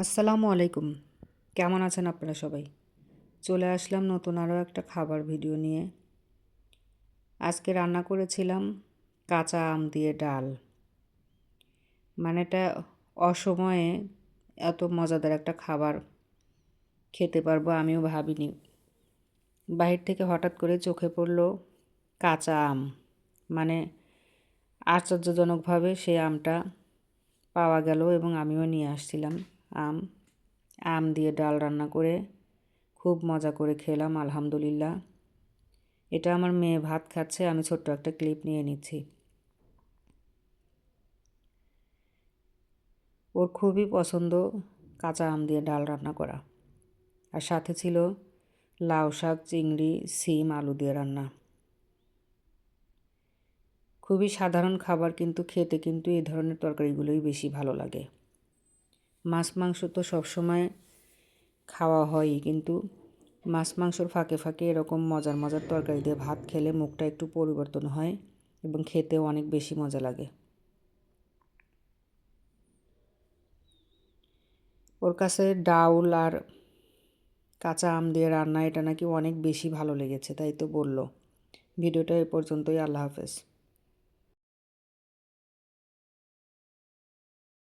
আসসালামু আলাইকুম। কেমন আছেন আপনারা সবাই? চলে আসলাম নতুন আরও একটা খাবার ভিডিও নিয়ে। আজকে রান্না করেছিলাম কাঁচা আম দিয়ে ডাল। মানে এটা অসময়ে এত মজাদার একটা খাবার খেতে পারবো আমিও ভাবিনি। বাহির থেকে হঠাৎ করে চোখে পড়ল কাঁচা আম। মানে আশ্চর্যজনকভাবে সেই আমটা পাওয়া গেল এবং আমিও নিয়ে আসছিলাম আম। আম দিয়ে ডাল রান্না করে খুব মজা করে খেলাম আলহামদুলিল্লাহ। এটা আমার মেয়ে ভাত খাচ্ছে, আমি ছোট্ট একটা ক্লিপ নিয়ে নিচ্ছি। ওর খুবই পছন্দ কাঁচা আম দিয়ে ডাল রান্না করা। আর সাথে ছিল লাউ শাক, চিংড়ি, সিম, আলু দিয়ে রান্না। খুবই সাধারণ খাবার, কিন্তু খেতে কিন্তু এই ধরনের তরকারিগুলোই বেশি ভালো লাগে। মাছ মাংস তো সবসময় খাওয়া হয়ই, কিন্তু মাছ মাংসর ফাঁকে ফাঁকে এরকম মজার মজার তরকারি দিয়ে ভাত খেলে মুখটা একটু পরিবর্তন হয় এবং খেতেও অনেক বেশি মজা লাগে। ওর কাছে ডাউল আর কাঁচা আম দিয়ে রান্না এটা নাকি অনেক বেশি ভালো লেগেছে, তাই তো বলল। ভিডিওটা এ পর্যন্তই। আল্লাহ হাফেজ।